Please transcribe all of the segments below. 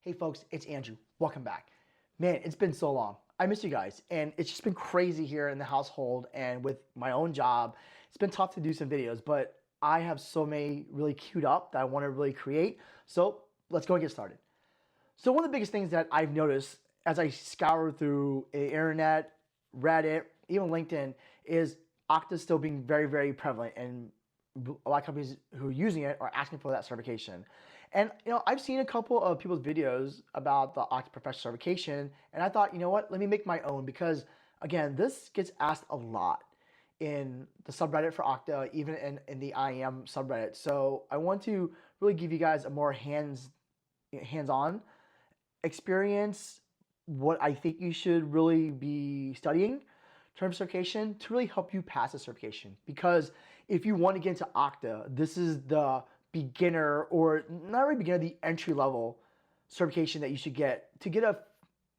Hey folks, it's Andrew. Welcome back. Man, it's been so long. I miss you guys, and it's just been crazy here in the household and with my own job. It's been tough to do some videos, but I have so many really queued up that I want to really create. So let's go and get started. So one of the biggest things that I've noticed as I scour through the internet, Reddit, even LinkedIn, is Okta still being very, very prevalent, and a lot of companies who are using it are asking for that certification. And I've seen a couple of people's videos about the Okta Professional Certification, and I thought, you know what, let me make my own because, again, this gets asked a lot in the subreddit for Okta, even in the IAM subreddit. So I want to really give you guys a more hands-on experience, what I think you should really be studying in terms of certification to really help you pass the certification. Because if you want to get into Okta, this is the beginner, or not really beginner, the entry level certification that you should get to get a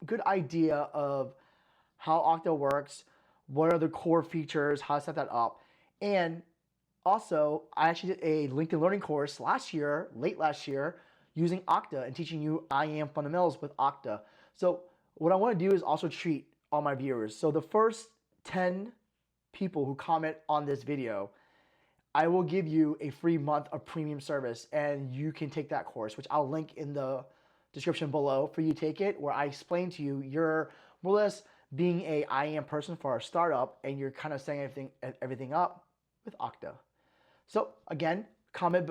good idea of how Okta works, what are the core features, how to set that up. And also, I actually did a LinkedIn Learning course late last year, using Okta and teaching you IAM fundamentals with Okta. So what I want to do is also treat all my viewers. So the first 10 people who comment on this video, I will give you a free month of premium service, and you can take that course, which I'll link in the description below for you to take it, where I explain to you you're more or less being a IAM person for our startup, and you're kind of setting everything up with Okta. So again, comment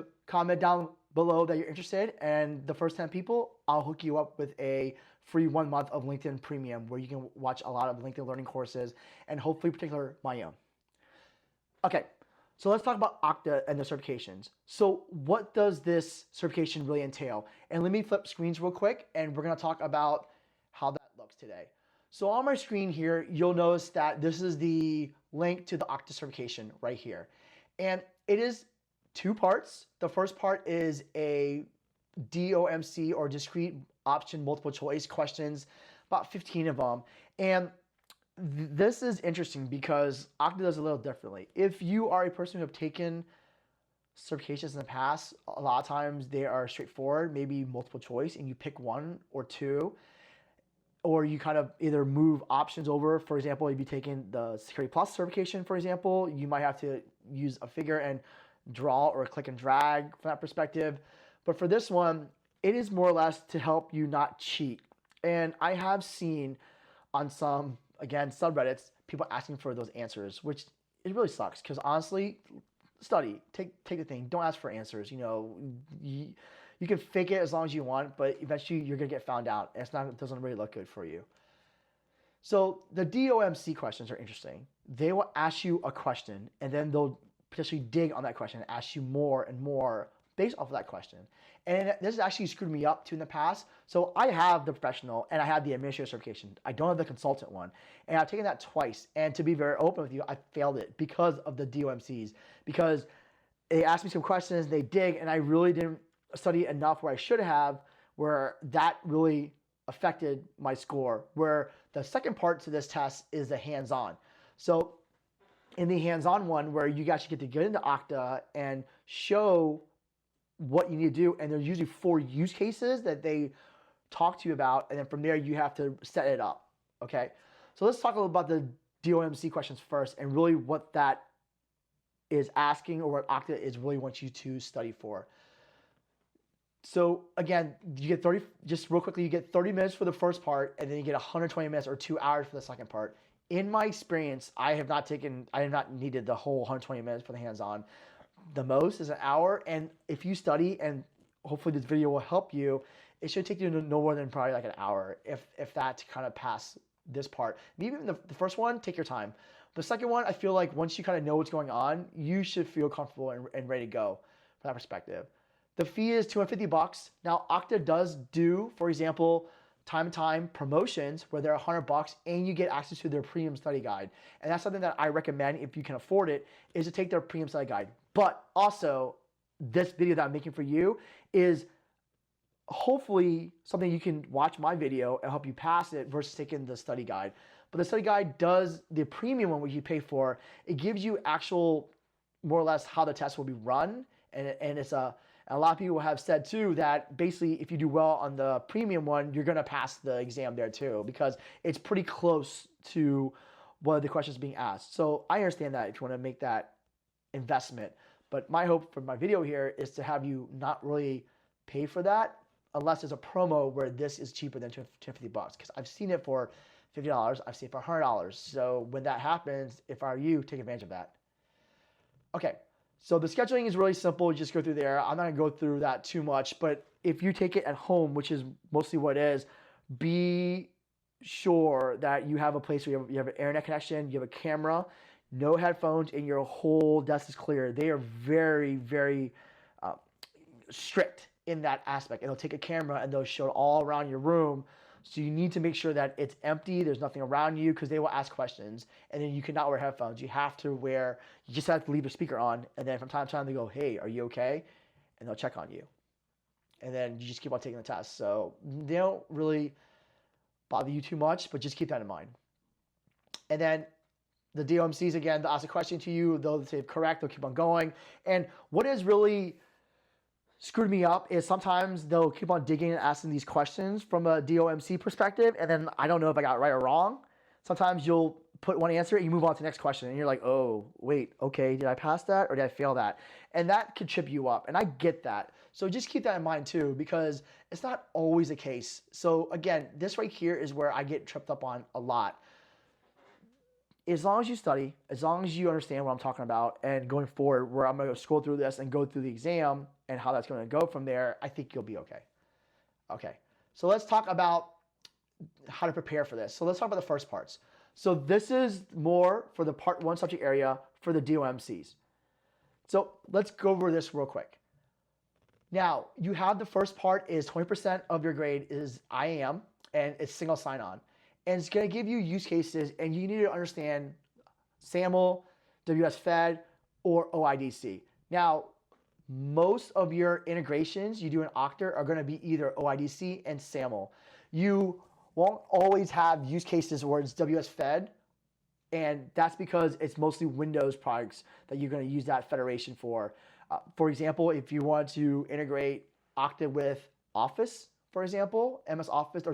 down below that you're interested, and the first 10 people, I'll hook you up with a free 1 month of LinkedIn Premium where you can watch a lot of LinkedIn Learning courses, and hopefully particular my own. Okay, so let's talk about Okta and the certifications. So what does this certification really entail? And let me flip screens real quick, and we're gonna talk about how that looks today. So on my screen here, you'll notice that this is the link to the Okta certification right here. And it is 2 parts. The first part is a DOMC, or discrete option multiple choice questions, about 15 of them. And this is interesting because Okta does a little differently. If you are a person who have taken certifications in the past, a lot of times they are straightforward, maybe multiple choice, and you pick 1 or 2, or you kind of either move options over. For example, if you've taken the Security Plus certification, for example, you might have to use a figure and draw or click and drag from that perspective. But for this one, it is more or less to help you not cheat. And I have seen on some, again, subreddits, people asking for those answers, which it really sucks because honestly, study, take the thing, don't ask for answers. You can fake it as long as you want, but eventually you're gonna get found out, and it doesn't really look good for you. So the DOMC questions are interesting. They will ask you a question, and then they'll potentially dig on that question and ask you more and more based off of that question. And this has actually screwed me up too in the past. So I have the professional and I have the administrator certification. I don't have the consultant one. And I've taken that twice. And to be very open with you, I failed it because of the DOMCs. Because they asked me some questions, they dig, and I really didn't study enough where I should have, where that really affected my score. Where the second part to this test is the hands-on. So in the hands-on one, where you actually get to get into Okta and show what you need to do, and there's usually 4 use cases that they talk to you about, and then from there you have to set it up, okay? So let's talk a little about the DOMC questions first, and really what that is asking, or what Okta is really wants you to study for. So again, you get 30, just real quickly, you get 30 minutes for the first part, and then you get 120 minutes or 2 hours for the second part. In my experience, I have not needed the whole 120 minutes for the hands-on. The most is an hour, and if you study, and hopefully this video will help you, it should take you no more than probably like an hour, if that, to kind of pass this part. Maybe even the first one, take your time. The second one, I feel like once you kind of know what's going on, you should feel comfortable and ready to go from that perspective. The fee is $250. Now, Okta does do, for example, time to time promotions where they're $100 and you get access to their premium study guide. And that's something that I recommend, if you can afford it, is to take their premium study guide. But also, this video that I'm making for you is hopefully something you can watch my video and help you pass it versus taking the study guide. But the study guide does, the premium one, which you pay for, it gives you actual, more or less, how the test will be run, and it's a And a lot of people have said too that basically if you do well on the premium one, you're gonna pass the exam there too, because it's pretty close to what the questions being asked. So I understand that if you want to make that investment. But my hope for my video here is to have you not really pay for that unless there's a promo where this is cheaper than $250. Because I've seen it for $50, I've seen it for $100. So when that happens, if I were you, take advantage of that. Okay, so the scheduling is really simple. You just go through there. I'm not gonna go through that too much, but if you take it at home, which is mostly what it is, be sure that you have a place where you have an internet connection, you have a camera, no headphones, and your whole desk is clear. They are very, very strict in that aspect. And they'll take a camera and they'll show it all around your room. So you need to make sure that it's empty, there's nothing around you, because they will ask questions. And then you cannot wear headphones. You just have to leave the speaker on. And then from time to time they go, hey, are you okay? And they'll check on you. And then you just keep on taking the test. So they don't really bother you too much, but just keep that in mind. And then the DOMCs, again, they'll ask a question to you, they'll say correct, they'll keep on going. And what is really screwed me up is sometimes they'll keep on digging and asking these questions from a DOMC perspective, and then I don't know if I got it right or wrong. Sometimes you'll put one answer and you move on to the next question, and you're like, oh, wait, okay, did I pass that or did I fail that? And that could trip you up, and I get that. So just keep that in mind too, because it's not always the case. So again, this right here is where I get tripped up on a lot. As long as you study, as long as you understand what I'm talking about, and going forward where I'm going to scroll through this and go through the exam and how that's going to go from there, I think you'll be okay. Okay, so let's talk about how to prepare for this. So let's talk about the first parts. So this is more for the part 1 subject area for the DOMCs. So let's go over this real quick. Now, you have the first part is 20% of your grade is IAM, and it's single sign-on. And it's going to give you use cases, and you need to understand SAML, WS-Fed, or OIDC. Now, most of your integrations you do in Okta are going to be either OIDC and SAML. You won't always have use cases where it's WS-Fed, and that's because it's mostly Windows products that you're going to use that federation for. For example, if you want to integrate Okta with Office, for example, MS Office,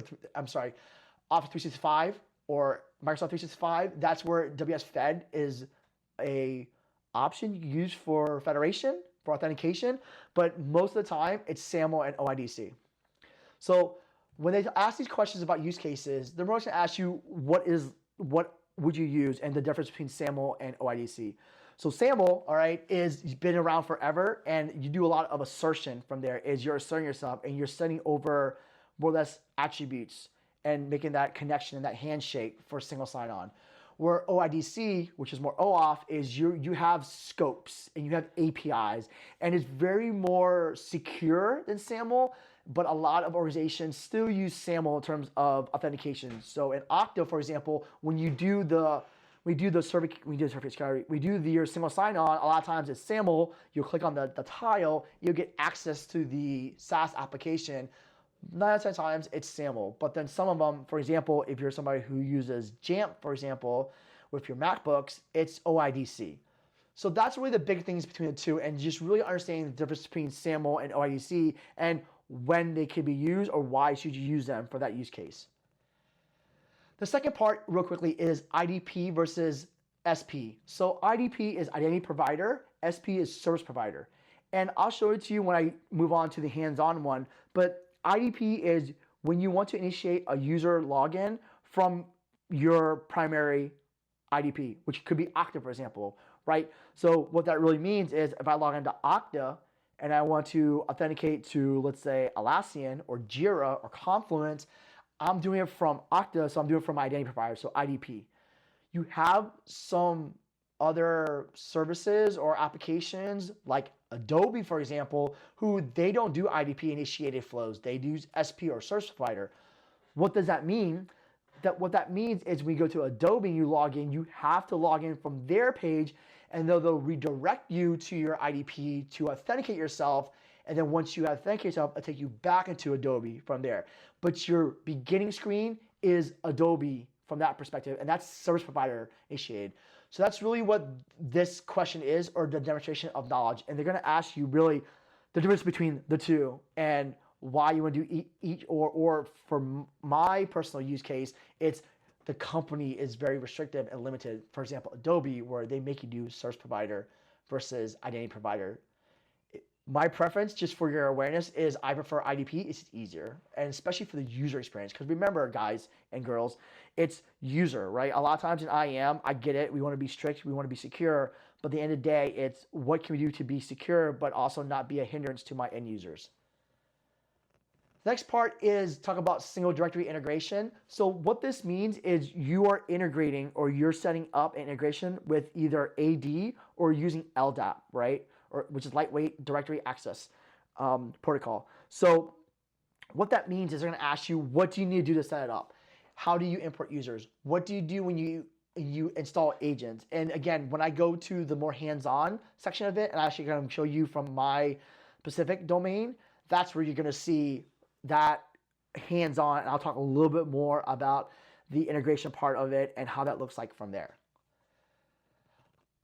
Office 365 or Microsoft 365, that's where WS-Fed is a option you use for federation, for authentication, but most of the time it's SAML and OIDC. So when they ask these questions about use cases, they're most going to ask you what would you use and the difference between SAML and OIDC. So SAML, all right, is been around forever, and you do a lot of assertion from there. Is you're asserting yourself and you're sending over more or less attributes and making that connection and that handshake for single sign-on. Where OIDC, which is more OAuth, is you have scopes and you have APIs, and it's very more secure than SAML, but a lot of organizations still use SAML in terms of authentication. So in Okta, for example, when you do your single sign-on, a lot of times it's SAML. You'll click on the tile, you'll get access to the SaaS application. 9 out of 10 times it's SAML, but then some of them, for example, if you're somebody who uses Jamf, for example, with your MacBooks, it's OIDC. So that's really the big things between the two, and just really understanding the difference between SAML and OIDC and when they can be used or why should you use them for that use case. The second part, real quickly, is IDP versus SP. So IDP is identity provider, SP is service provider. And I'll show it to you when I move on to the hands-on one, but IDP is when you want to initiate a user login from your primary IDP, which could be Okta, for example, right? So what that really means is if I log into Okta and I want to authenticate to, let's say, Atlassian or Jira or Confluence, I'm doing it from Okta, so I'm doing it from my identity provider, so IDP. You have some other services or applications like Adobe, for example, who they don't do IDP initiated flows. They use SP or service provider. What does that mean? What that means is when you go to Adobe and you log in, you have to log in from their page, and they'll redirect you to your IDP to authenticate yourself. And then once you authenticate yourself, it'll take you back into Adobe from there. But your beginning screen is Adobe from that perspective, and that's service provider initiated. So that's really what this question is, or the demonstration of knowledge. And they're going to ask you really the difference between the two and why you want to do each, or for my personal use case, it's the company is very restrictive and limited. For example, Adobe, where they make you do service provider versus identity provider. My preference, just for your awareness, is I prefer IDP. It's easier, and especially for the user experience. Because remember, guys and girls, it's user, right? A lot of times in IAM, I get it. We want to be strict. We want to be secure. But at the end of the day, it's what can we do to be secure, but also not be a hindrance to my end users. The next part is talk about single directory integration. So what this means is you are integrating, or you're setting up an integration with either AD or using LDAP, right? Which is lightweight directory access protocol. So what that means is they're going to ask you, what do you need to do to set it up? How do you import users? What do you do when you install agents? And again, when I go to the more hands-on section of it, and I'm actually going to show you from my specific domain, that's where you're going to see that hands-on, and I'll talk a little bit more about the integration part of it and how that looks like from there.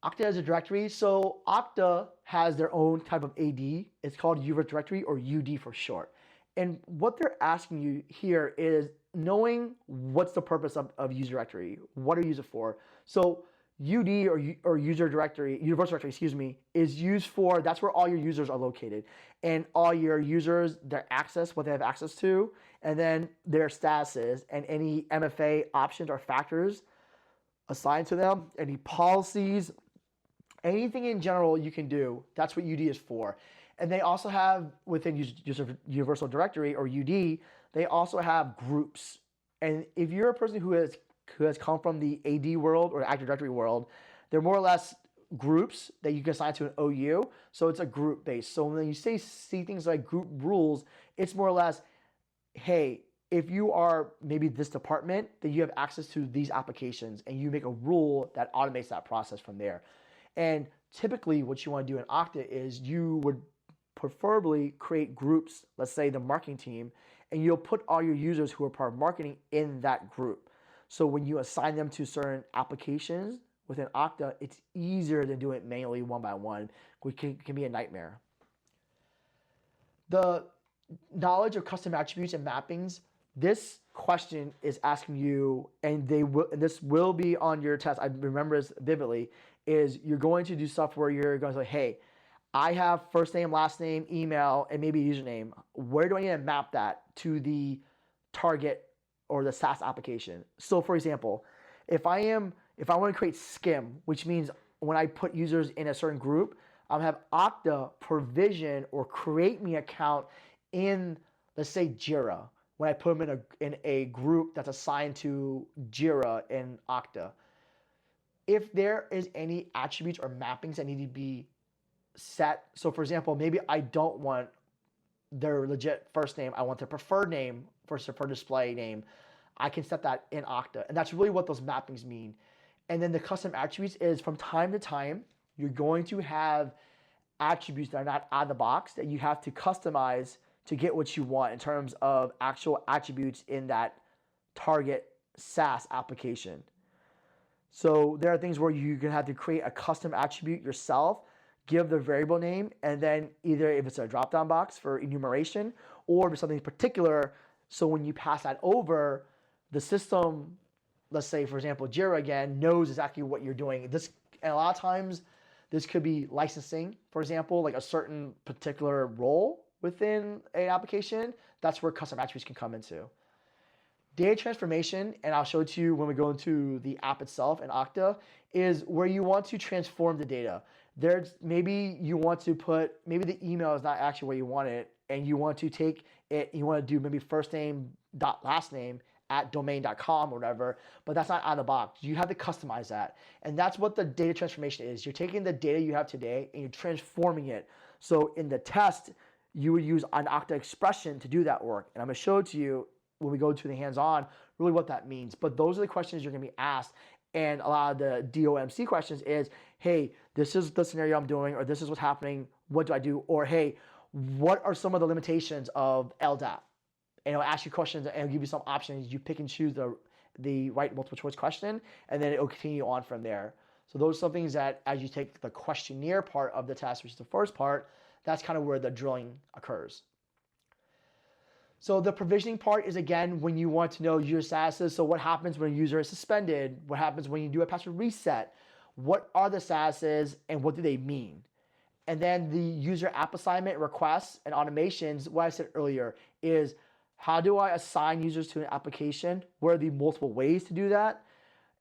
Okta as a directory. So Okta has their own type of AD. It's called Universal Directory, or UD for short. And what they're asking you here is knowing what's the purpose of user directory. What are you use it for? So UD, or user directory, universal directory, excuse me, is used for, that's where all your users are located. And all your users, their access, what they have access to, and then their statuses, and any MFA options or factors assigned to them, any policies, anything in general you can do. That's what UD is for. And they also have, within Universal Directory, or UD, they also have groups. And if you're a person who has come from the AD world or the Active Directory world, they're more or less groups that you can assign to an OU. So it's a group based. So when you see things like group rules, it's more or less, hey, if you are maybe this department, then you have access to these applications, and you make a rule that automates that process from there. And typically what you want to do in Okta is you would preferably create groups, let's say the marketing team, and you'll put all your users who are part of marketing in that group. So when you assign them to certain applications within Okta, it's easier than doing it manually one by one, which can be a nightmare. The knowledge of custom attributes and mappings, this question is asking you, and this will be on your test, I remember this vividly, is you're going to do stuff where you're going to say, hey, I have first name, last name, email, and maybe a username. Where do I need to map that to the target or the SaaS application? So for example, if I want to create SCIM, which means when I put users in a certain group, I'll have Okta provision or create me account in, let's say, Jira, when I put them in a group that's assigned to Jira in Okta. If there is any attributes or mappings that need to be set, so for example, maybe I don't want their legit first name, I want their preferred name for display name, I can set that in Okta. And that's really what those mappings mean. And then the custom attributes is, from time to time, you're going to have attributes that are not out of the box that you have to customize to get what you want in terms of actual attributes in that target SaaS application. So there are things where you're going to have to create a custom attribute yourself, give the variable name, and then either if it's a drop-down box for enumeration, or if it's something particular, so when you pass that over, the system, let's say, for example, Jira again, knows exactly what you're doing. And a lot of times, this could be licensing, for example, like a certain particular role within an application. That's where custom attributes can come into. Data transformation, and I'll show it to you when we go into the app itself in Okta, is where you want to transform the data. Maybe you want to put, maybe the email is not actually where you want it, and you want to take it, you want to do maybe first name dot last name at domain.com or whatever, but that's not out of the box. You have to customize that. And that's what the data transformation is. You're taking the data you have today and you're transforming it. So in the test, you would use an Okta expression to do that work. And I'm going to show it to you when we go to the hands-on, really what that means. But those are the questions you're going to be asked. And a lot of the DOMC questions is, hey, this is the scenario I'm doing, or this is what's happening. What do I do? Or, hey, what are some of the limitations of LDAP? And it'll ask you questions and it'll give you some options. You pick and choose the right multiple choice question, and then it'll continue on from there. So those are some things that as you take the questionnaire part of the test, which is the first part, That's kind of where the drilling occurs. So the provisioning part is, again, when you want to know user statuses. So what happens when a user is suspended? What happens when you do a password reset? What are the statuses and what do they mean? And then the user app assignment requests and automations, what I said earlier, is how do I assign users to an application? What are the multiple ways to do that?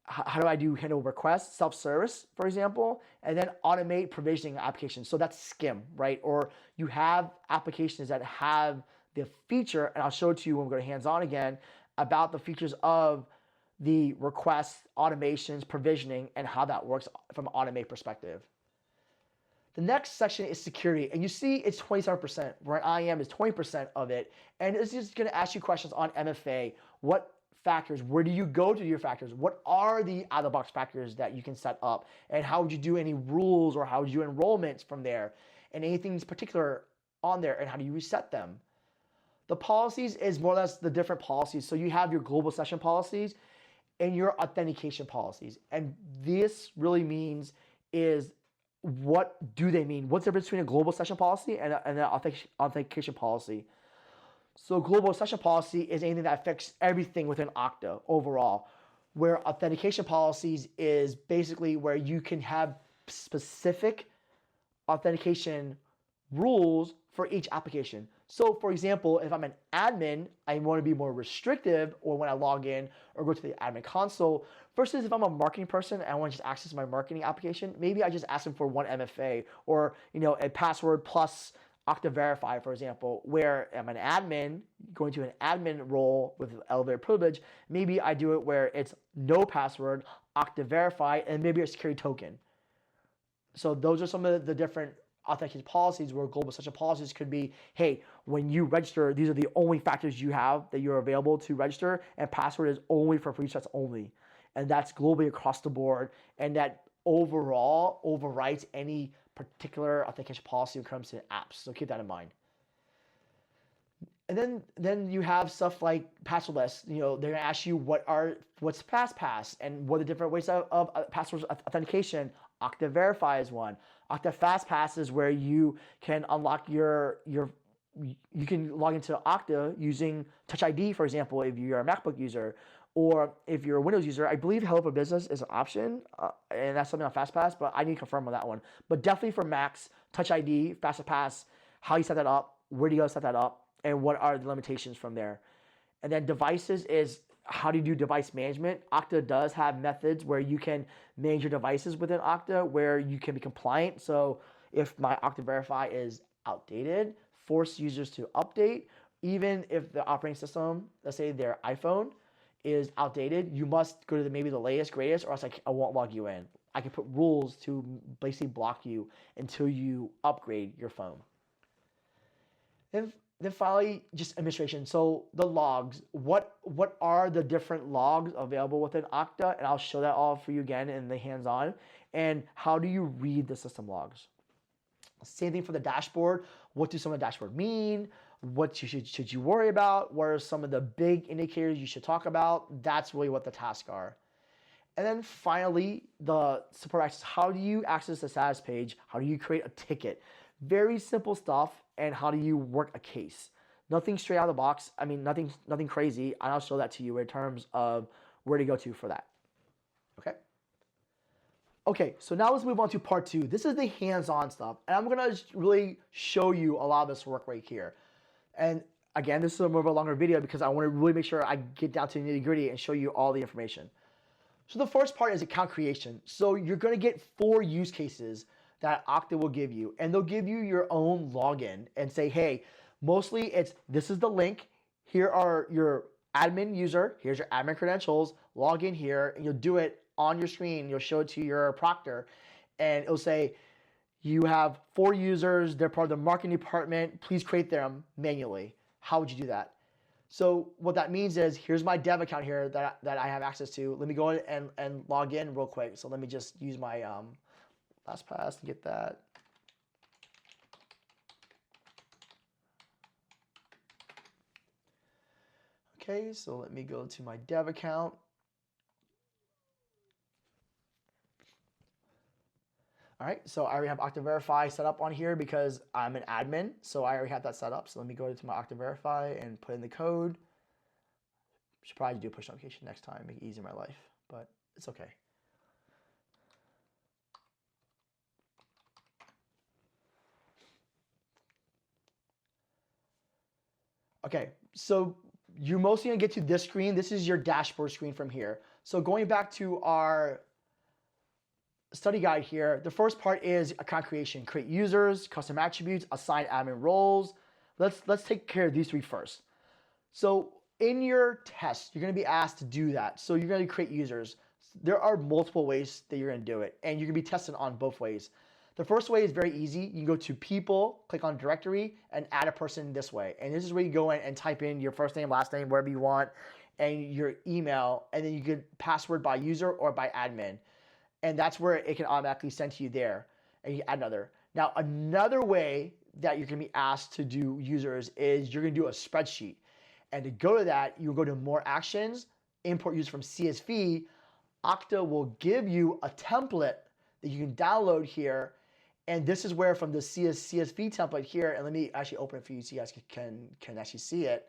How do I handle requests, self-service, for example, and then automate provisioning applications. So that's SCIM, right? Or you have applications that have the feature, and I'll show it to you when we go to hands-on again, about the features of the requests, automations, provisioning, and how that works from an automate perspective. The next section is security, and you see it's 27%, where IAM is 20% of it, and it's just going to ask you questions on MFA. What factors? Where do you go to do your factors? What are the out-of-the-box factors that you can set up, and how would you do any rules, or how would you do enrollments from there, and anything particular on there, and how do you reset them? The policies is more or less the different policies. So you have your global session policies and your authentication policies. And this really means is, what do they mean? What's the difference between a global session policy and an authentication policy? So global session policy is anything that affects everything within Okta overall, where authentication policies is basically where you can have specific authentication rules for each application. So for example, if I'm an admin, I want to be more restrictive, or when I log in or go to the admin console, versus if I'm a marketing person and I want to just access my marketing application, maybe I just ask them for one MFA, or a password plus Okta Verify, for example, where I'm an admin going to an admin role with elevated privilege. Maybe I do it where it's no password, Okta Verify, and maybe a security token. So those are some of the different authentication policies, where global session policies could be, hey, when you register, these are the only factors you have that you're available to register, and password is only for resets only. And that's globally across the board, and that overall overwrites any particular authentication policy when it comes to apps. So keep that in mind. And then you have stuff like passwordless. They're gonna ask you what's FastPass and what are the different ways of password authentication. Okta Verify is one. Okta FastPass is where you can unlock you can log into Okta using Touch ID, for example, if you're a MacBook user, or if you're a Windows user. I believe Hello for Business is an option, and that's something on FastPass, but I need to confirm on that one. But definitely for Macs, Touch ID, FastPass, how you set that up, where do you go set that up, and what are the limitations from there. And then devices is, how do you do device management? Okta does have methods where you can manage your devices within Okta, where you can be compliant. So if my Okta Verify is outdated, force users to update. Even if the operating system, let's say their iPhone, is outdated, you must go to maybe the latest, greatest, or else I won't log you in. I can put rules to basically block you until you upgrade your phone. Then finally, just administration. So the logs, what are the different logs available within Okta? And I'll show that all for you again in the hands-on. And how do you read the system logs? Same thing for the dashboard. What do some of the dashboard mean? What should you worry about? What are some of the big indicators you should talk about? That's really what the tasks are. And then finally, the support access. How do you access the status page? How do you create a ticket? Very simple stuff. And how do you work a case? Nothing straight out of the box. I mean, nothing crazy. And I'll show that to you in terms of where to go to for that. Okay, so now let's move on to part 2. This is the hands-on stuff. And I'm gonna really show you a lot of this work right here. And again, this is more of a longer video because I want to really make sure I get down to the nitty-gritty and show you all the information. So the first part is account creation. So you're gonna get 4 use cases that Okta will give you, and they'll give you your own login and say, hey, mostly this is the link, here are your admin user, here's your admin credentials, log in here, and you'll do it on your screen, you'll show it to your proctor, and it'll say, you have 4 users, they're part of the marketing department, please create them manually. How would you do that? So what that means is, here's my dev account here that I have access to. Let me go in and log in real quick. So let me just use my LastPass to get that. Okay, so let me go to my dev account. All right, so I already have Okta Verify set up on here because I'm an admin, so I already have that set up. So let me go to my Okta Verify and put in the code. Should probably do push notification next time, make it easy in my life, but it's okay. Okay, so you're mostly gonna get to this screen. This is your dashboard screen from here. So going back to our study guide here, the first part is account creation. Create users, custom attributes, assign admin roles. Let's take care of these three first. So in your test, you're gonna be asked to do that. So you're gonna create users. There are multiple ways that you're gonna do it, and you're gonna be tested on both ways. The first way is very easy. You can go to people, click on directory, and add a person this way. And this is where you go in and type in your first name, last name, wherever you want, and your email, and then you can password by user or by admin. And that's where it can automatically send to you there, and you add another. Now, another way that you're gonna be asked to do users is you're gonna do a spreadsheet. And to go to that, you'll go to more actions, import user from CSV. Okta will give you a template that you can download here. And this is where from the CSV template here, and let me actually open it for you so you guys can actually see it,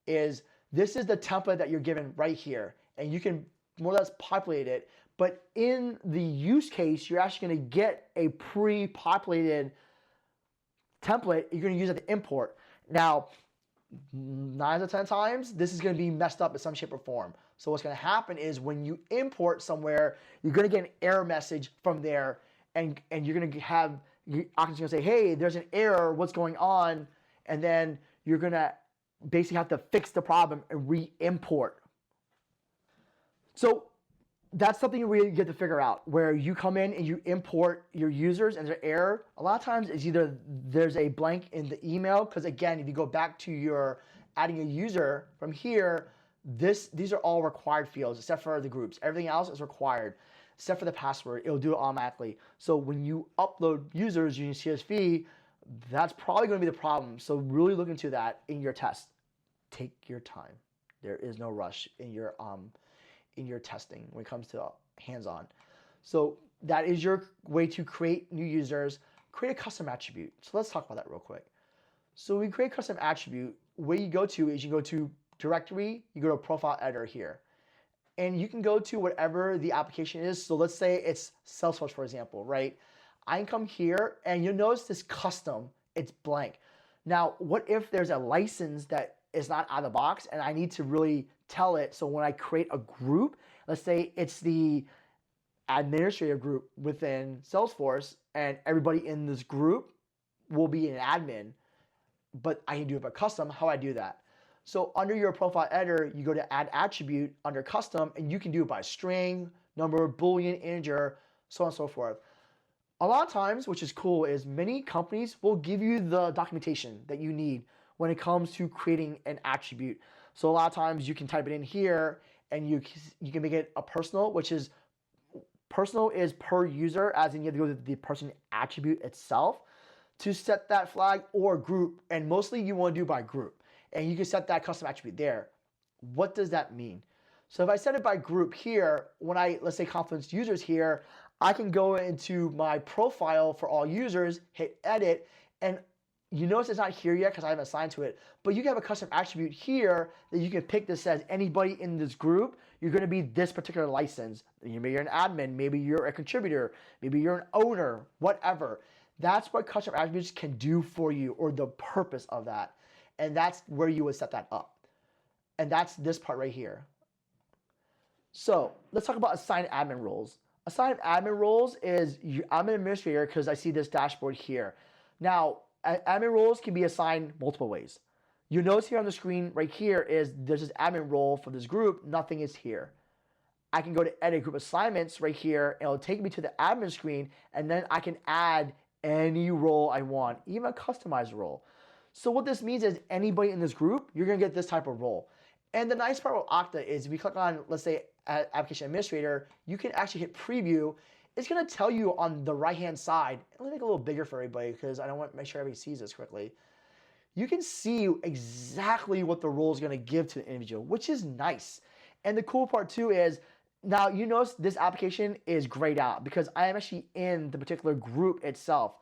is this is the template that you're given right here. And you can more or less populate it. But in the use case, you're actually gonna get a pre-populated template. You're gonna use it to import. Now, 9 out of 10 times, this is gonna be messed up in some shape or form. So what's gonna happen is when you import somewhere, you're gonna get an error message from there, and you're gonna have, Okta's gonna say, hey, there's an error, what's going on? And then you're gonna basically have to fix the problem and re-import. So that's something you really get to figure out, where you come in and you import your users and there's an error. A lot of times it's either there's a blank in the email, because again, if you go back to your adding a user from here, these are all required fields except for the groups. Everything else is required except for the password. It'll do it automatically. So when you upload users using CSV, that's probably going to be the problem. So really look into that in your test. Take your time. There is no rush in your testing when it comes to hands-on. So that is your way to create new users. Create a custom attribute. So let's talk about that real quick. So we create a custom attribute. Where you go to is you go to directory, you go to profile editor here. And you can go to whatever the application is. So let's say it's Salesforce, for example, right? I can come here and you'll notice this custom, it's blank. Now, what if there's a license that is not out of the box and I need to really tell it? So when I create a group, let's say it's the administrator group within Salesforce and everybody in this group will be an admin, but I can do it by custom. How do I do that? So under your profile editor, you go to add attribute under custom, and you can do it by string, number, boolean, integer, so on and so forth. A lot of times, which is cool, is many companies will give you the documentation that you need when it comes to creating an attribute. So a lot of times you can type it in here and you can make it a personal, which is personal is per user, as in you have to go to the person attribute itself to set that flag, or group, and mostly you want to do by group. And you can set that custom attribute there. What does that mean? So if I set it by group here, when let's say Confluence users here, I can go into my profile for all users, hit edit, and you notice it's not here yet because I haven't assigned to it, but you can have a custom attribute here that you can pick that says anybody in this group, you're gonna be this particular license. Maybe you're an admin, maybe you're a contributor, maybe you're an owner, whatever. That's what custom attributes can do for you, or the purpose of that. And that's where you would set that up. And that's this part right here. So let's talk about assigned admin roles. Assigned admin roles is, I'm an administrator because I see this dashboard here. Now, admin roles can be assigned multiple ways. You notice here on the screen right here is there's this admin role for this group, nothing is here. I can go to edit group assignments right here, and it'll take me to the admin screen, and then I can add any role I want, even a customized role. So what this means is anybody in this group, you're gonna get this type of role. And the nice part with Okta is if you click on, let's say, Application Administrator, you can actually hit Preview. It's gonna tell you on the right-hand side, let me make it a little bigger for everybody because I don't want to make sure everybody sees this quickly. You can see exactly what the role is gonna give to the individual, which is nice. And the cool part too is Now you notice this application is grayed out because I am actually in the particular group itself.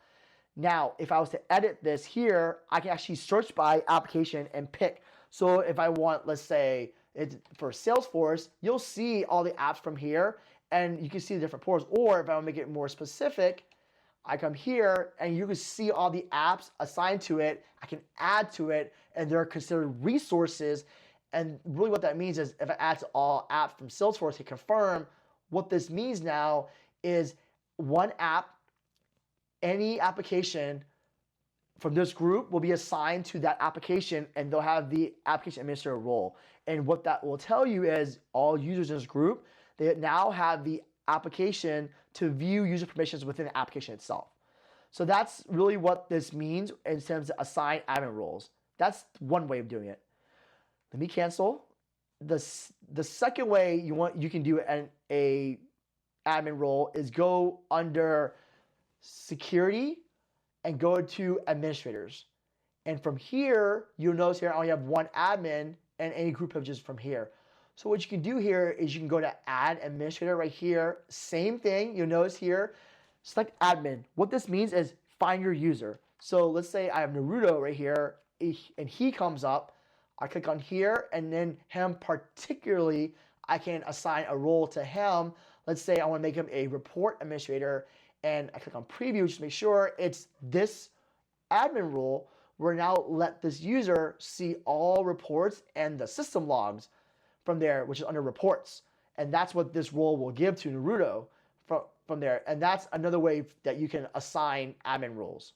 Now, if I was to edit this here, I can actually search by application and pick. So if I want, let's say, it's for Salesforce, you'll see all the apps from here, and you can see the different portals. Or if I want to make it more specific, I come here, and you can see all the apps assigned to it. I can add to it, and they're considered resources. And really what that means is if I add to all apps from Salesforce to confirm, what this means now is one app, any application from this group will be assigned to that application, and they'll have the application administrator role. And what that will tell you is all users in this group, they now have the application to view user permissions within the application itself. So that's really what this means in terms of assign admin roles. That's one way of doing it. Let me cancel. The second way you can do an admin role is go under security and go to administrators. And from here, you'll notice here I only have one admin and any group privileges from here. So what you can do here is you can go to add administrator right here. Same thing, you'll notice here, select admin. What this means is find your user. So let's say I have Naruto right here and he comes up. I click on here and then him particularly, I can assign a role to him. Let's say I want to make him a report administrator and I click on preview just to make sure it's this admin role. We're now let this user see all reports and the system logs from there, which is under reports. And that's what this role will give to Naruto from there. And that's another way that you can assign admin roles.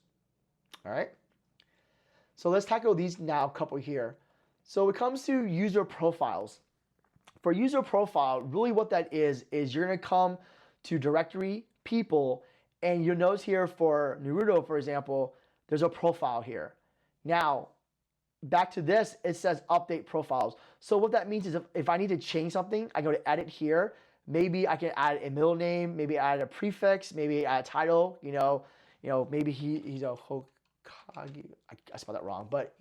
All right. So let's tackle these now, a couple here. So when it comes to user profiles, for user profile, really what that is you're going to come to directory, people, and you'll notice here for Naruto, for example, there's a profile here. Now, back to this, it says update profiles. So what that means is if I need to change something, I go to edit here. Maybe I can add a middle name, maybe add a prefix, maybe add a title, maybe he's a Hokage. I spelled that wrong, but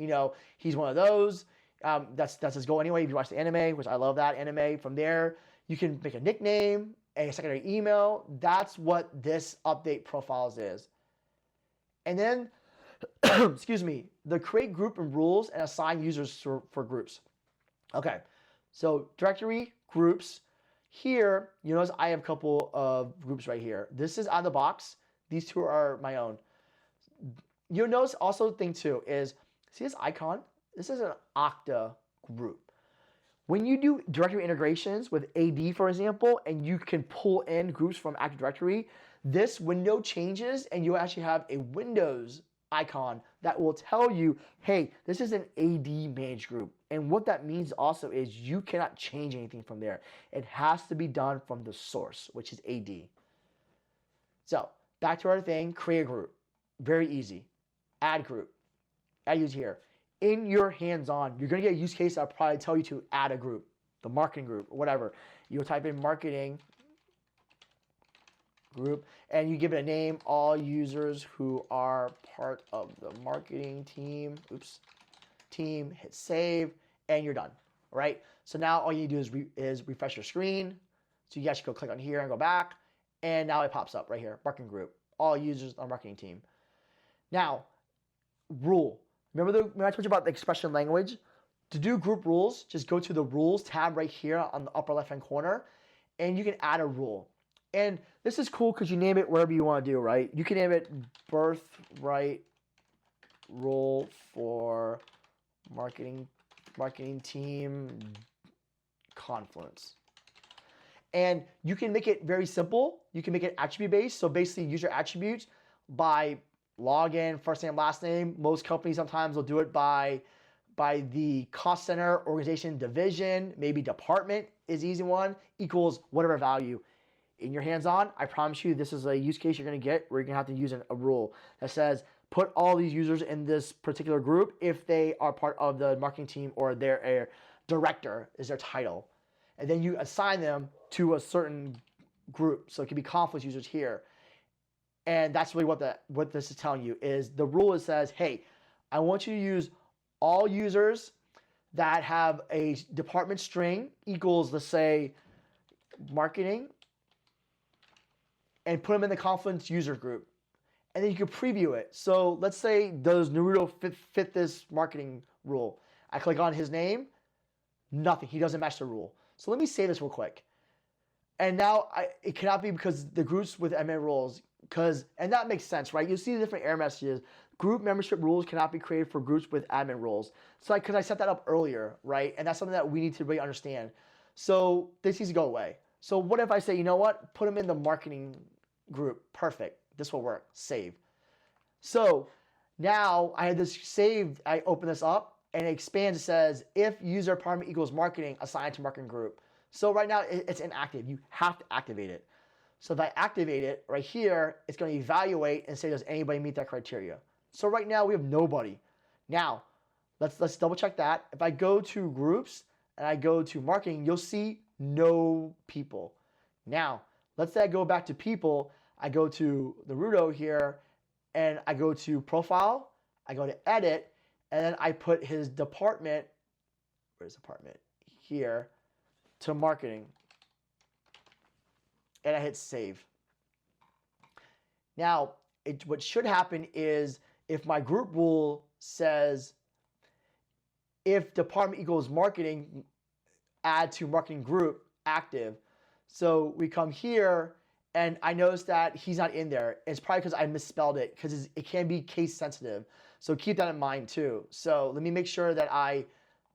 he's one of those. That's his goal anyway. If you watch the anime, which I love that anime, from there you can make a nickname, a secondary email. That's what this update profiles is. And then, excuse me, the create group and rules and assign users for groups. Okay, so directory, groups. Here, you notice I have a couple of groups right here. This is out of the box. These two are my own. You'll notice also the thing too is, see this icon? This is an Okta group. When you do directory integrations with AD, for example, and you can pull in groups from Active Directory, this window changes and you actually have a Windows icon that will tell you, hey, this is an AD managed group. And what that means also is you cannot change anything from there. It has to be done from the source, which is AD. So back to our thing, create a group. Very easy. Add group. Add user here. In your hands-on, you're going to get a use case that'll probably tell you to add a group, the marketing group, or whatever. You'll type in marketing group, and you give it a name, all users who are part of the marketing team, hit save, and you're done, all right? So now all you need to do is refresh your screen. So you actually go click on here and go back, and now it pops up right here, marketing group, all users on marketing team. Now, rule. Remember I told you about the expression language? To do group rules, just go to the rules tab right here on the upper left-hand corner, and you can add a rule. And this is cool because you name it whatever you want to do, right? You can name it birthright rule for marketing team Confluence. And you can make it very simple. You can make it attribute-based. So basically use your attributes by login, first name, last name. Most companies sometimes will do it by the cost center, organization, division, maybe department is easy one, equals whatever value. In your hands-on, I promise you this is a use case you're going to get where you're going to have to use a rule that says put all these users in this particular group if they are part of the marketing team or they're a director is their title. And then you assign them to a certain group. So it could be Confluence users here. And that's really what this is telling you is the rule is says, hey, I want you to use all users that have a department string equals, let's say, marketing and put them in the Confluence user group. And then you can preview it. So let's say, does Naruto fit this marketing rule? I click on his name, nothing. He doesn't match the rule. So let me save this real quick. And now it cannot be because the groups with admin rules, and that makes sense, right? You see the different error messages. Group membership rules cannot be created for groups with admin rules. So because I set that up earlier, right? And that's something that we need to really understand. So this needs to go away. So what if I say, you know what? Put them in the marketing group. Perfect. This will work. Save. So now I had this saved. I open this up and it expands. It says, if user department equals marketing, assign to marketing group. So right now it's inactive. You have to activate it. So if I activate it right here, it's going to evaluate and say, does anybody meet that criteria? So right now we have nobody. Now let's double check that. If I go to groups and I go to marketing, you'll see no people. Now let's say I go back to people. I go to Naruto here and I go to profile. I go to edit and then I put his department. Where's department? Here to marketing. And I hit save. Now, what should happen is if my group rule says if department equals marketing, add to marketing group active. So we come here and I notice that he's not in there. It's probably because I misspelled it because it can be case sensitive. So keep that in mind too. So let me make sure that I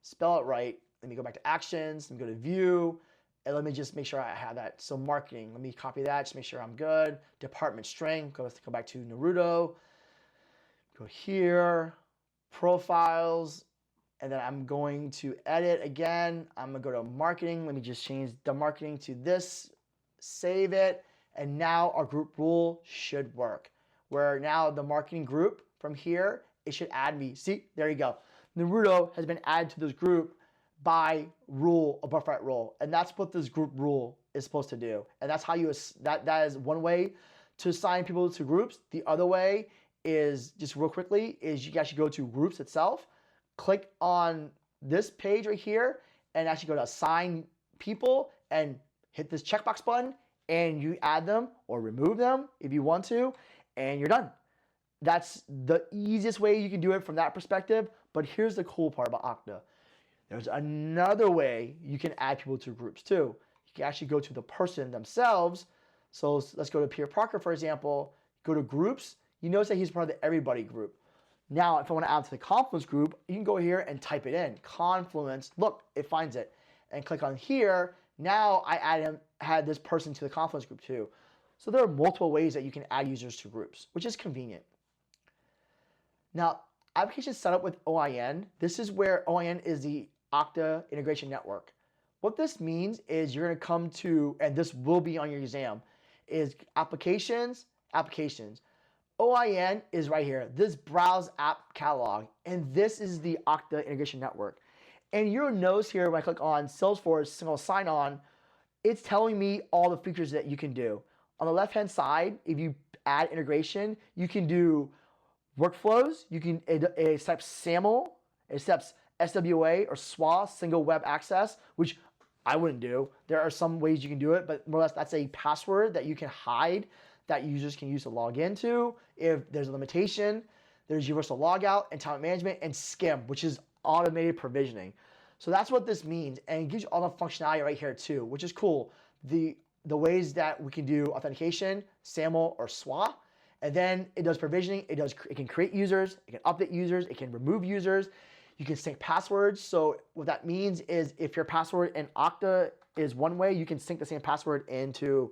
spell it right. Let me go back to actions, let me go to view, and let me just make sure I have that. So marketing, let me copy that, just make sure I'm good. Department string, go back to Naruto. Go here, profiles, and then I'm going to edit again. I'm gonna go to marketing. Let me just change the marketing to this, save it, and now our group rule should work. Where now the marketing group from here, it should add me. See, there you go. Naruto has been added to this group by rule, a birthright rule, and that's what this group rule is supposed to do. And that's how you that is one way to assign people to groups. The other way is, just real quickly, is you actually go to groups itself, click on this page right here, and actually go to assign people and hit this checkbox button, and you add them or remove them if you want to, and you're done. That's the easiest way you can do it from that perspective. But here's the cool part about Okta. There's another way you can add people to groups too. You can actually go to the person themselves. So let's go to Pierre Parker, for example. Go to groups. You notice that he's part of the everybody group. Now, if I want to add to the Confluence group, you can go here and type it in. Confluence. Look, it finds it. And click on here. Now I had this person to the Confluence group too. So there are multiple ways that you can add users to groups, which is convenient. Now, application setup with OIN. This is where OIN is the Okta Integration Network. What this means is you're going to come to, and this will be on your exam, is applications. OIN is right here, this browse app catalog, and this is the Okta Integration Network. And you'll notice here when I click on Salesforce single sign-on, it's telling me all the features that you can do. On the left-hand side, if you add integration, you can do workflows, it accepts SAML, it accepts SWA or SWA, single web access, which I wouldn't do. There are some ways you can do it, but more or less that's a password that you can hide that users can use to log into. If there's a limitation, there's universal logout and talent management, and SCIM, which is automated provisioning. So that's what this means, and it gives you all the functionality right here too, which is cool. The ways that we can do authentication, SAML or SWA, and then it does provisioning. It can create users, it can update users, it can remove users. You can sync passwords. So what that means is if your password in Okta is one way, you can sync the same password into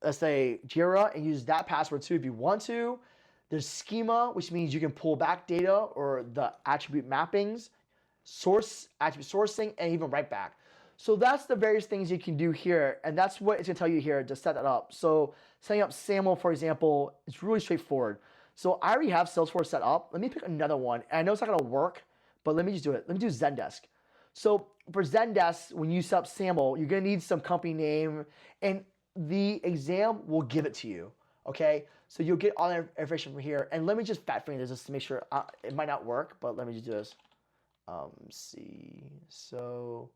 let's say Jira and use that password too if you want to. There's schema, which means you can pull back data or the attribute mappings, attribute sourcing, and even write back. So that's the various things you can do here, and that's what it's going to tell you here to set that up. So setting up SAML, for example, it's really straightforward. So I already have Salesforce set up. Let me pick another one. And I know it's not going to work, but let me just do it. Let me do Zendesk. So for Zendesk, when you set up SAML, you're going to need some company name, and the exam will give it to you. Okay? So you'll get all that information from here. And let me just fat finger this just to make sure. It might not work, but let me just do this. See. So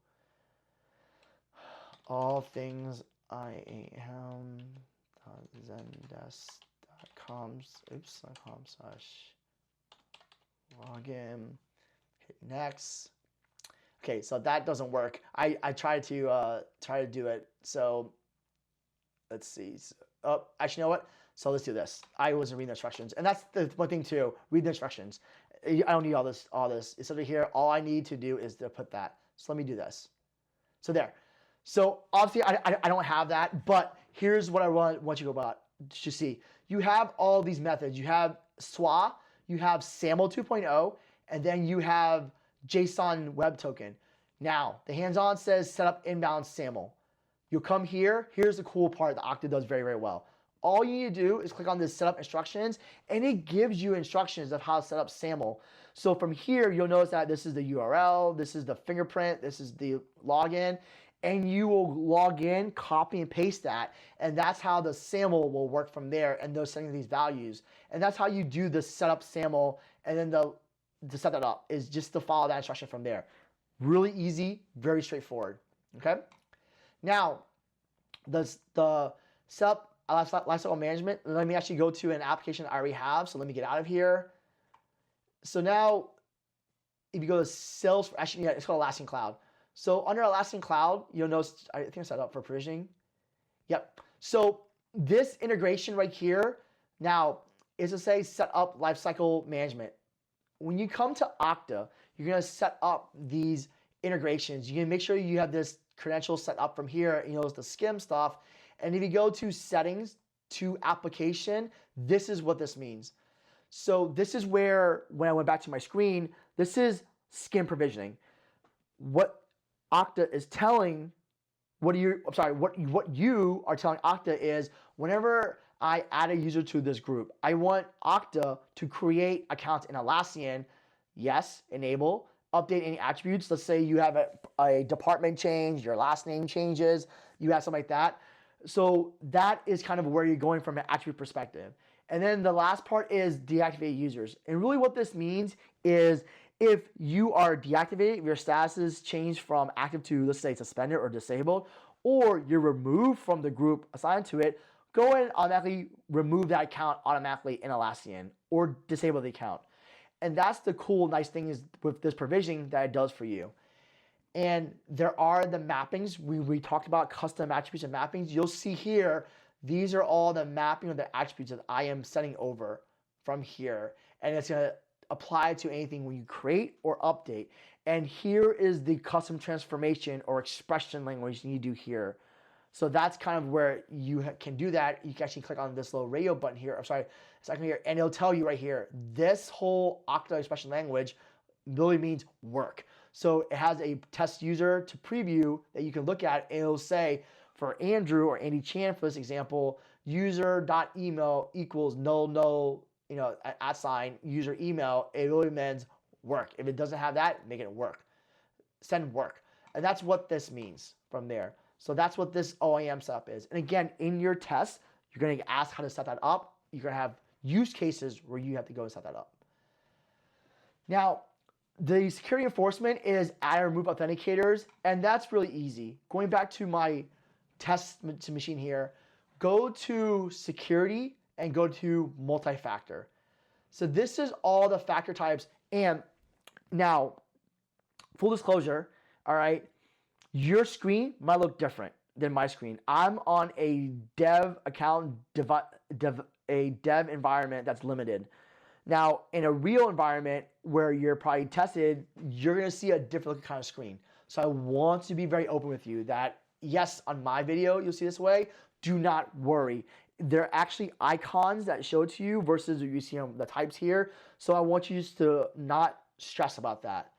all things IAM zendesk.com. Oops, .com / login. Hit next. Okay, so that doesn't work. I tried to do it. So let's see. Oh, actually, you know what? So let's do this. I wasn't reading the instructions, and that's the one thing too. Read the instructions. I don't need all this. It's over here. All I need to do is to put that. So let me do this. So there. So obviously, I don't have that, but here's what I want you to go about to see. You have all these methods. You have SWA, you have SAML 2.0, and then you have JSON Web Token. Now, the hands-on says set up inbound SAML. You'll come here. Here's the cool part that Okta does very, very well. All you need to do is click on this setup instructions, and it gives you instructions of how to set up SAML. So from here, you'll notice that this is the URL, this is the fingerprint, this is the login, and you will log in, copy and paste that, and that's how the SAML will work from there, and those setting these values. And that's how you do the setup SAML, and then to set that up is just to follow that instruction from there. Really easy, very straightforward. Okay. Now, the setup lifecycle management. Let me actually go to an application I already have. So let me get out of here. So now, if you go to Sales, actually, yeah, it's called Elastic Cloud. So under Elastic Cloud, you'll notice, I think I set up for provisioning. Yep. So this integration right here now is to say set up lifecycle management. When you come to Okta, you're going to set up these integrations. You're going to make sure you have this credential set up from here. You know, it's the skim stuff. And if you go to settings to application, this is what this means. So this is where, when I went back to my screen, this is skim provisioning. What Okta is telling, what you are telling Okta is, whenever I add a user to this group, I want Okta to create accounts in Atlassian. Yes, enable, update any attributes. Let's say you have a department change, your last name changes, you have something like that. So that is kind of where you're going from an attribute perspective. And then the last part is deactivate users. And really what this means is if you are deactivated, your status is changed from active to, let's say, suspended or disabled, or you're removed from the group assigned to it, go ahead and automatically remove that account automatically in Atlassian or disable the account. And that's the cool, nice thing is with this provisioning that it does for you. And there are the mappings. We talked about custom attributes and mappings. You'll see here, these are all the mapping of the attributes that I am setting over from here. And it's going to apply to anything when you create or update. And here is the custom transformation or expression language you do here. So that's kind of where you can do that. You can actually click on this little radio button here. I'm sorry, second here, and it'll tell you right here, this whole Okta expression language really means work. So it has a test user to preview that you can look at, and it'll say for Andrew or Andy Chan, for this example, user.email equals null, @ sign user email. It really means work. If it doesn't have that, make it work. Send work. And that's what this means from there. So that's what this OIM setup is. And again, in your test, you're going to ask how to set that up. You're going to have use cases where you have to go and set that up. Now, the security enforcement is add and remove authenticators, and that's really easy. Going back to my test machine here, go to security and go to multi-factor. So this is all the factor types. And now, full disclosure, all right, your screen might look different than my screen. I'm on a dev account, a dev environment that's limited. Now, in a real environment where you're probably tested, you're going to see a different kind of screen. So I want to be very open with you that, yes, on my video, you'll see this way. Do not worry. There are actually icons that show it to you versus you see on the types here. So I want you just to not stress about that.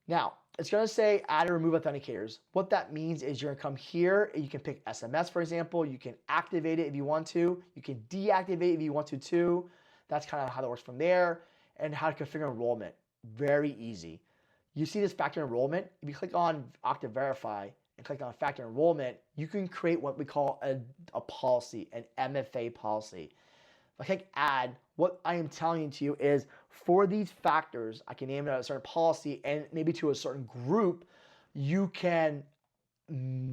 Now, it's going to say add or remove authenticators. What that means is you're going to come here and you can pick SMS, for example. You can activate it if you want to. You can deactivate if you want to too. That's kind of how that works from there. And how to configure enrollment. Very easy. You see this factor enrollment. If you click on Okta Verify and click on factor enrollment, you can create what we call a policy, an MFA policy. If I click add, what I am telling you is for these factors, I can name it a certain policy and maybe to a certain group, you can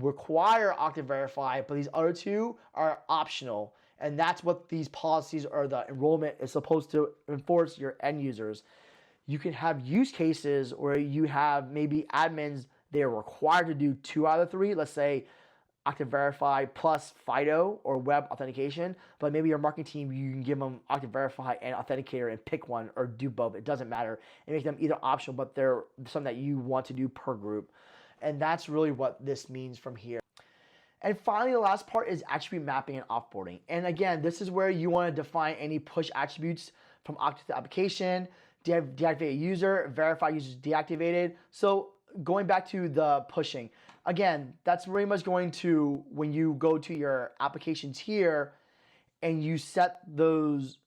require Okta Verify, but these other two are optional. And that's what these policies or the enrollment is supposed to enforce your end users. You can have use cases where you have maybe admins, they're required to do 2 out of 3. Let's say Okta Verify plus FIDO or web authentication, but maybe your marketing team, you can give them Okta Verify and Authenticator and pick one or do both. It doesn't matter. And make them either optional, but they're something that you want to do per group. And that's really what this means from here. And finally, the last part is attribute mapping and offboarding. And again, this is where you want to define any push attributes from Okta to the application, deactivate a user, verify users deactivated. So going back to the pushing, again, that's very much going to, when you go to your applications here and you set those,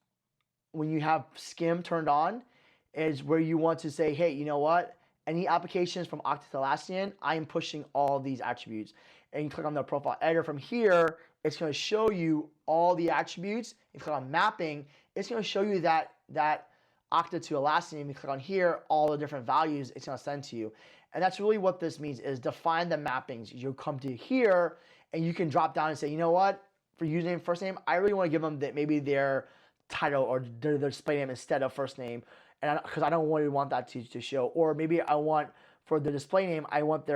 when you have skim turned on, is where you want to say, hey, you know what? Any applications from Okta to Atlassian, I am pushing all these attributes. And you click on the profile editor from here, it's going to show you all the attributes. If you click on mapping, it's going to show you that Okta to Atlassian. If you click on here, all the different values it's going to send to you. And that's really what this means, is define the mappings. You'll come to here and you can drop down and say, you know what, for username, first name, I really want to give them that maybe their title or their display name instead of first name, and because I don't really want that to show. Or maybe I want, for the display name, I want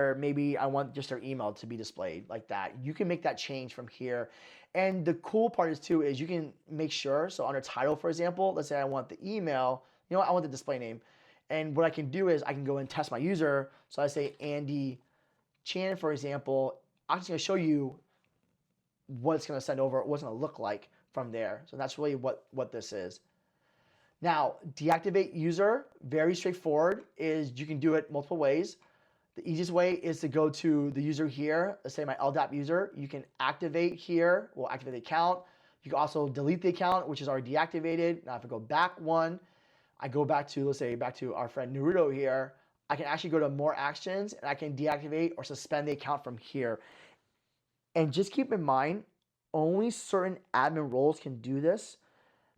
just their email to be displayed like that. You can make that change from here. And the cool part is too, is you can make sure, so under title, for example, let's say I want the email, you know what, I want the display name. And what I can do is I can go and test my user. So I say Andy Chan, for example. I'm just going to show you what it's going to send over, what it's going to look like from there. So that's really what this is. Now, deactivate user, very straightforward, is you can do it multiple ways. The easiest way is to go to the user here, let's say my LDAP user. You can activate here, we'll activate the account. You can also delete the account, which is already deactivated. Now if I go back one, I go back to, let's say, back to our friend Naruto here, I can actually go to more actions and I can deactivate or suspend the account from here. And just keep in mind, only certain admin roles can do this.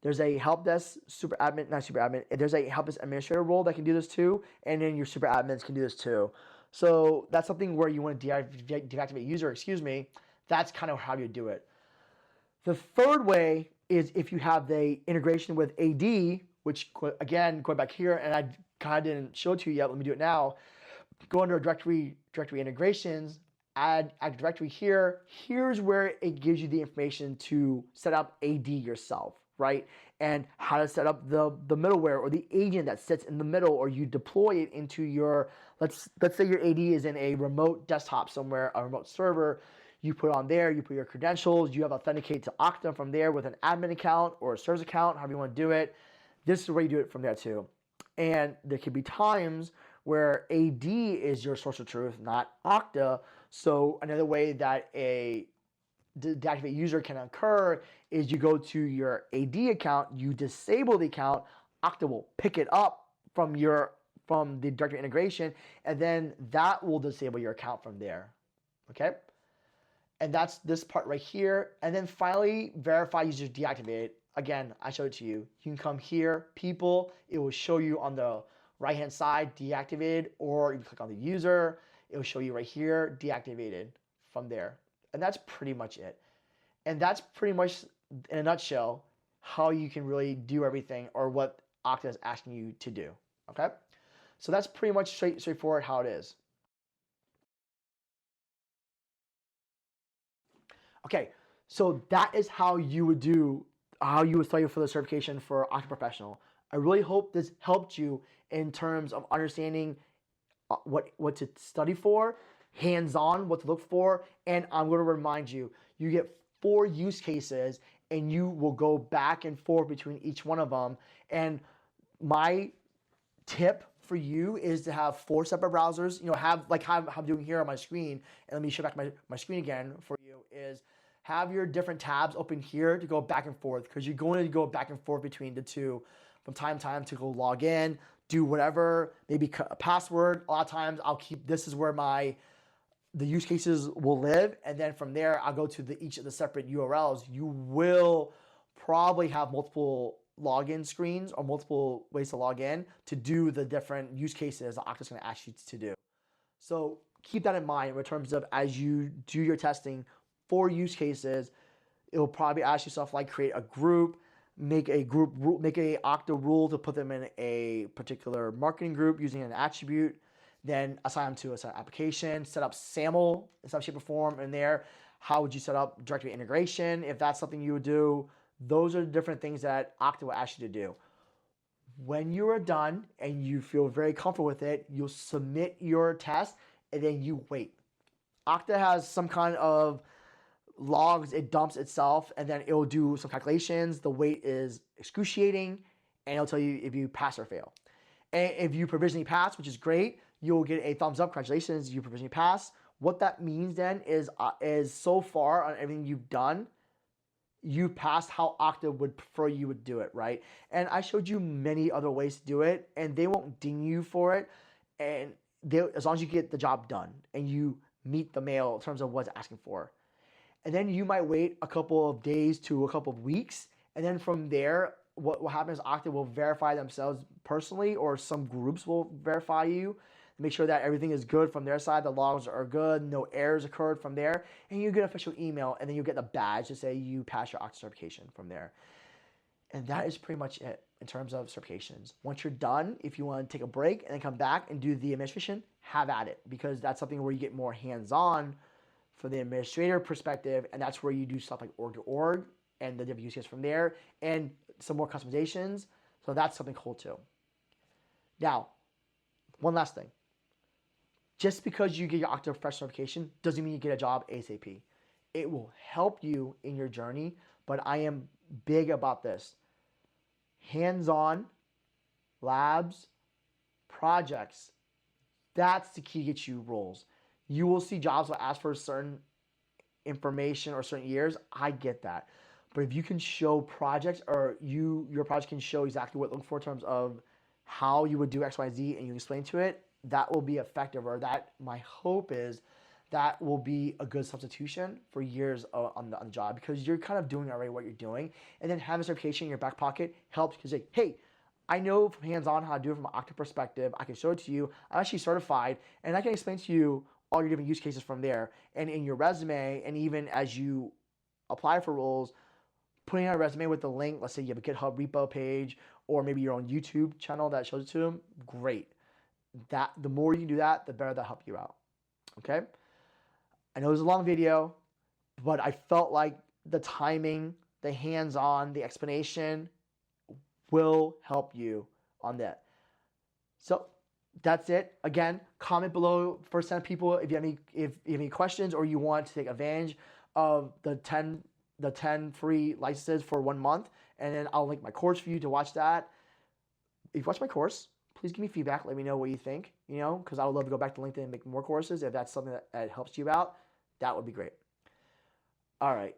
There's a help desk there's a help desk administrator role that can do this too, and then your super admins can do this too. So that's something where you want to deactivate user, that's kind of how you do it. The third way is if you have the integration with AD, which again, going back here, and I kind of didn't show it to you yet, let me do it now. Go under directory integrations, add directory here. Here's where it gives you the information to set up AD yourself, right? And how to set up the middleware or the agent that sits in the middle, or you deploy it into your, let's say your AD is in a remote desktop somewhere, a remote server. You put on there, you put your credentials, you have authenticate to Okta from there with an admin account or a service account, however you want to do it. This is where you do it from there too. And there could be times where AD is your source of truth, not Okta. So another way that a deactivate user can occur is you go to your AD account, you disable the account, Okta will pick it up from the directory integration, and then that will disable your account from there. Okay? And that's this part right here. And then finally, verify users deactivated. Again, I showed it to you. You can come here, people, it will show you on the right-hand side, deactivated, or you click on the user, it will show you right here, deactivated from there. And that's pretty much it. And that's pretty much, in a nutshell, how you can really do everything, or what Okta is asking you to do, okay? So that's pretty much straightforward how it is. Okay, so that is how you would study for the certification for Okta Professional. I really hope this helped you in terms of understanding what to study for, hands-on, what to look for, and I'm going to remind you, you get 4 use cases and you will go back and forth between each one of them. And my tip for you is to have 4 separate browsers, have how I'm doing here on my screen, and let me show back my screen again for you, is have your different tabs open here to go back and forth, because you're going to go back and forth between the two from time to time to go log in, do whatever, maybe a password. A lot of times I'll keep, this is where the use cases will live, and then from there I'll go to each of the separate URLs. You will probably have multiple login screens or multiple ways to log in to do the different use cases that Okta's going to ask you to do. So keep that in mind in terms of as you do your testing for use cases. It'll probably ask yourself like create a group, make a Okta rule to put them in a particular marketing group using an attribute, then assign them to a certain application, set up SAML in some shape or form in there. How would you set up directory integration if that's something you would do? Those are the different things that Okta will ask you to do. When you are done and you feel very comfortable with it, you'll submit your test and then you wait. Okta has some kind of logs, it dumps itself, and then it'll do some calculations. The wait is excruciating, and it'll tell you if you pass or fail. And if you provisionally pass, which is great, you'll get a thumbs up. Congratulations, you provisionally pass. What that means then is so far on everything you've done, you passed how Okta would prefer you would do it, right? And I showed you many other ways to do it, and they won't ding you for it. And as long as you get the job done and you meet the mail in terms of what it's asking for. And then you might wait a couple of days to a couple of weeks. And then from there, what will happen is Okta will verify themselves personally, or some groups will verify you, make sure that everything is good from their side, the logs are good, no errors occurred from there, and you get an official email, and then you get the badge to say you passed your Okta certification from there. And that is pretty much it in terms of certifications. Once you're done, if you want to take a break and then come back and do the administration, have at it, because that's something where you get more hands-on for the administrator perspective, and that's where you do stuff like org to org and the different use cases from there, and some more customizations. So that's something cool too. Now, one last thing. Just because you get your Okta professional certification doesn't mean you get a job ASAP. It will help you in your journey, but I am big about this. Hands-on, labs, projects, that's the key to get you roles. You will see jobs that ask for certain information or certain years. I get that. But if you can show projects, or your project can show exactly what to look for in terms of how you would do X, Y, Z, and you explain to it, that will be effective, or that my hope is that will be a good substitution for years on the job, because you're kind of doing already what you're doing. And then having certification in your back pocket helps, because like, hey, I know from hands-on how to do it from an Okta perspective. I can show it to you. I'm actually certified, and I can explain to you all your different use cases from there. And in your resume, and even as you apply for roles, putting out a resume with the link, let's say you have a GitHub repo page, or maybe your own YouTube channel that shows it to them, great. That the more you can do that, the better that'll help you out. Okay? I know it was a long video, but I felt like the timing, the hands-on, the explanation will help you on that. So that's it. Again, comment below for some people if you have any questions, or you want to take advantage of the 10 free licenses for 1 month, and then I'll link my course for you to watch that. If you watch my course, please give me feedback. Let me know what you think, because I would love to go back to LinkedIn and make more courses. If that's something that helps you out, that would be great. All right.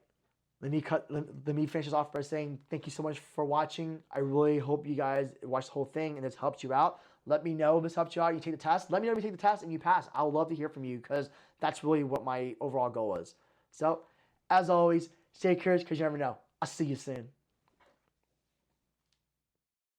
Let me finish this off by saying thank you so much for watching. I really hope you guys watch the whole thing and this helps you out. Let me know if this helps you out. You take the test. Let me know if you take the test and you pass. I would love to hear from you, because that's really what my overall goal is. So, as always, stay curious, because you never know. I'll see you soon.